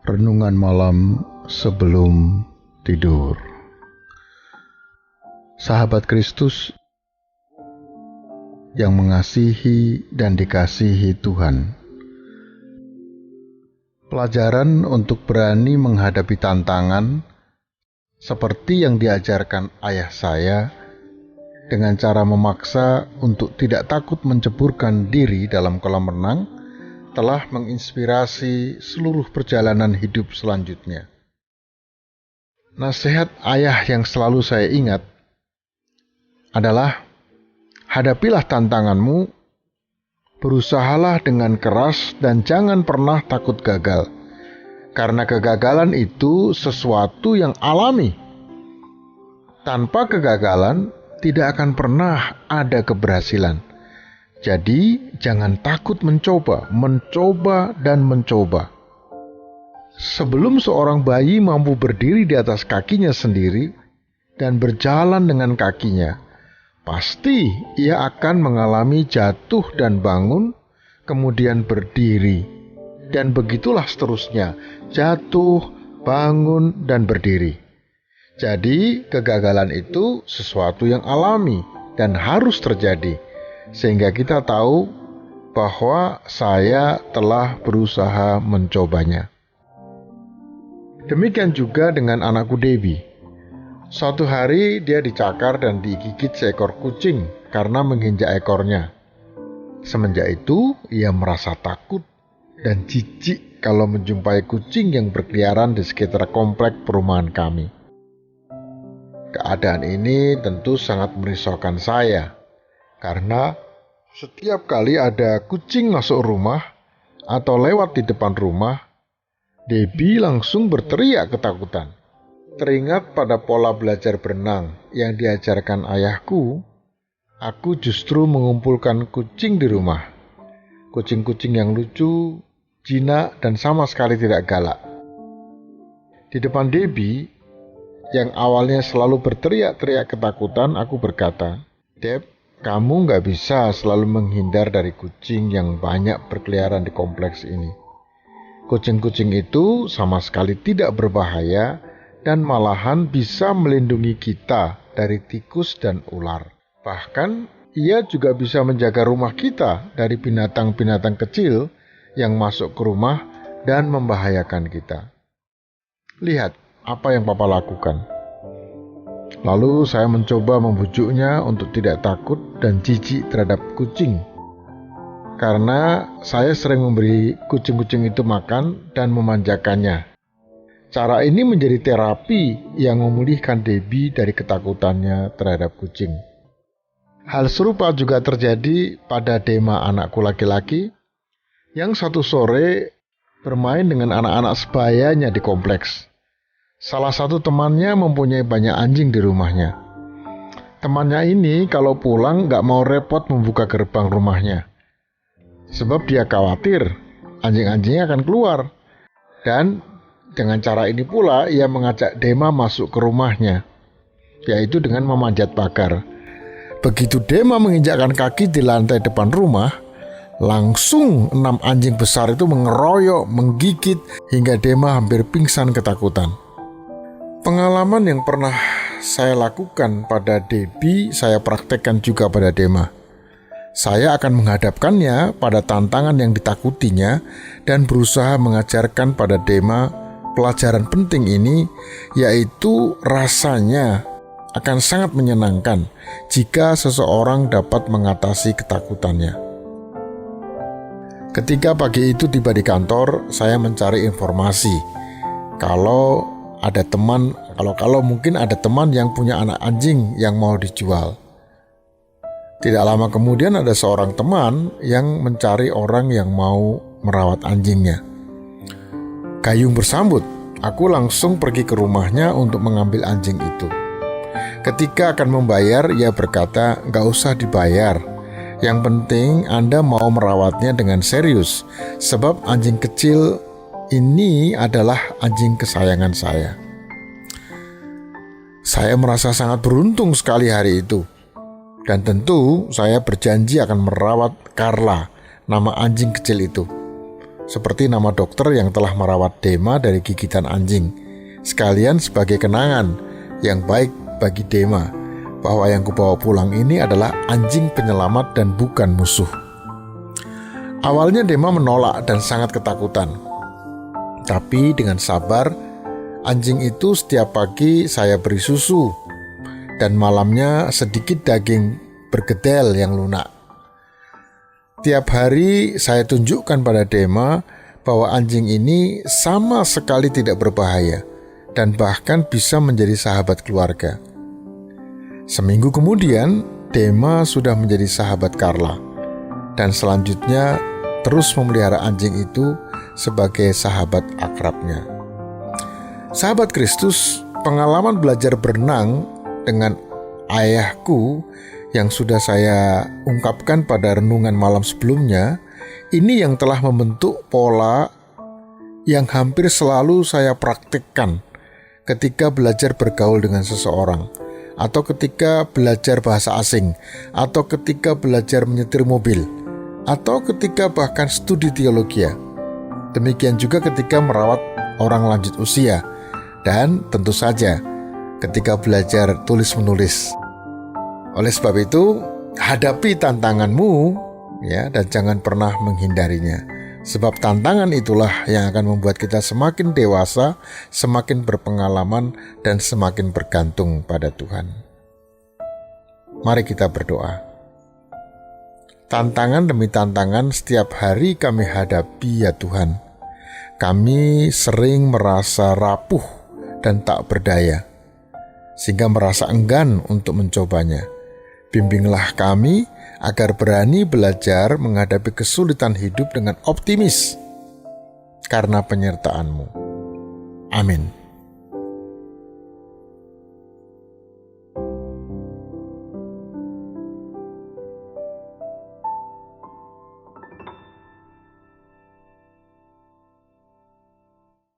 Renungan malam sebelum tidur. Sahabat Kristus yang mengasihi dan dikasihi Tuhan, pelajaran untuk berani menghadapi tantangan seperti yang diajarkan ayah saya dengan cara memaksa untuk tidak takut menceburkan diri dalam kolam renang telah menginspirasi seluruh perjalanan hidup selanjutnya. Nasihat ayah yang selalu saya ingat adalah, hadapilah tantanganmu, berusahalah dengan keras dan jangan pernah takut gagal. Karena kegagalan itu sesuatu yang alami. Tanpa kegagalan tidak akan pernah ada keberhasilan. Jadi, jangan takut mencoba dan mencoba. Sebelum seorang bayi mampu berdiri di atas kakinya sendiri dan berjalan dengan kakinya, pasti ia akan mengalami jatuh dan bangun, kemudian berdiri. Dan begitulah seterusnya, jatuh, bangun, dan berdiri. Jadi, kegagalan itu sesuatu yang alami dan harus terjadi. Sehingga kita tahu bahwa saya telah berusaha mencobanya. Demikian juga dengan anakku Debbie. Suatu hari dia dicakar dan digigit seekor kucing karena menginjak ekornya. Semenjak itu ia merasa takut dan jijik kalau menjumpai kucing yang berkeliaran di sekitar komplek perumahan kami. Keadaan ini tentu sangat merisaukan saya. Karena setiap kali ada kucing masuk rumah atau lewat di depan rumah, Debbie langsung berteriak ketakutan. Teringat pada pola belajar berenang yang diajarkan ayahku, aku justru mengumpulkan kucing di rumah. Kucing-kucing yang lucu, jinak, dan sama sekali tidak galak. Di depan Debbie, yang awalnya selalu berteriak-teriak ketakutan, aku berkata, "Deb, kamu gak bisa selalu menghindar dari kucing yang banyak berkeliaran di kompleks ini. Kucing-kucing itu sama sekali tidak berbahaya dan malahan bisa melindungi kita dari tikus dan ular. Bahkan, ia juga bisa menjaga rumah kita dari binatang-binatang kecil yang masuk ke rumah dan membahayakan kita. Lihat apa yang Papa lakukan." Lalu saya mencoba membujuknya untuk tidak takut dan jijik terhadap kucing. Karena saya sering memberi kucing-kucing itu makan dan memanjakannya. Cara ini menjadi terapi yang memulihkan Debbie dari ketakutannya terhadap kucing. Hal serupa juga terjadi pada Dema, anakku laki-laki, yang satu sore bermain dengan anak-anak sebayanya di kompleks. Salah satu temannya mempunyai banyak anjing di rumahnya. Temannya ini kalau pulang gak mau repot membuka gerbang rumahnya. Sebab dia khawatir anjing-anjingnya akan keluar. Dan dengan cara ini pula ia mengajak Dema masuk ke rumahnya, yaitu dengan memanjat pagar. Begitu Dema menginjakkan kaki di lantai depan rumah, langsung 6 anjing besar itu mengeroyok, menggigit, hingga Dema hampir pingsan ketakutan. Pengalaman yang pernah saya lakukan pada Debbie, saya praktekkan juga pada Dema. Saya akan menghadapkannya pada tantangan yang ditakutinya dan berusaha mengajarkan pada Dema pelajaran penting ini, yaitu rasanya akan sangat menyenangkan jika seseorang dapat mengatasi ketakutannya. Ketika pagi itu tiba di kantor, saya mencari informasi kalau mungkin ada teman yang punya anak anjing yang mau dijual. Tidak lama kemudian ada seorang teman yang mencari orang yang mau merawat anjingnya. Gayung bersambut, aku langsung pergi ke rumahnya untuk mengambil anjing itu. Ketika akan membayar, ia berkata, "Gak usah dibayar. Yang penting Anda mau merawatnya dengan serius, sebab anjing kecil ini adalah anjing kesayangan saya." Saya merasa sangat beruntung sekali hari itu. Dan tentu saya berjanji akan merawat Carla, nama anjing kecil itu. seperti nama dokter yang telah merawat Dema dari gigitan anjing, sekalian sebagai kenangan yang baik bagi Dema bahwa yang kubawa pulang ini adalah anjing penyelamat dan bukan musuh. Awalnya Dema menolak dan sangat ketakutan. Tapi dengan sabar, anjing itu setiap pagi saya beri susu, dan malamnya sedikit daging bergedel yang lunak. Tiap hari saya tunjukkan pada Dema bahwa anjing ini sama sekali tidak berbahaya dan bahkan bisa menjadi sahabat keluarga. Seminggu kemudian, Dema sudah menjadi sahabat Carla dan selanjutnya terus memelihara anjing itu sebagai sahabat akrabnya. Sahabat Kristus, pengalaman belajar berenang dengan ayahku yang sudah saya ungkapkan pada renungan malam sebelumnya, ini yang telah membentuk pola yang hampir selalu saya praktikkan ketika belajar bergaul dengan seseorang, atau ketika belajar bahasa asing, atau ketika belajar menyetir mobil, atau ketika bahkan studi teologi. Demikian juga ketika merawat orang lanjut usia, dan tentu saja ketika belajar tulis-menulis. Oleh sebab itu, hadapi tantanganmu dan jangan pernah menghindarinya. Sebab tantangan itulah yang akan membuat kita semakin dewasa, semakin berpengalaman, dan semakin bergantung pada Tuhan. Mari kita berdoa. Tantangan demi tantangan setiap hari kami hadapi ya Tuhan. Kami sering merasa rapuh dan tak berdaya, sehingga merasa enggan untuk mencobanya. Bimbinglah kami agar berani belajar menghadapi kesulitan hidup dengan optimis karena penyertaan-Mu. Amin.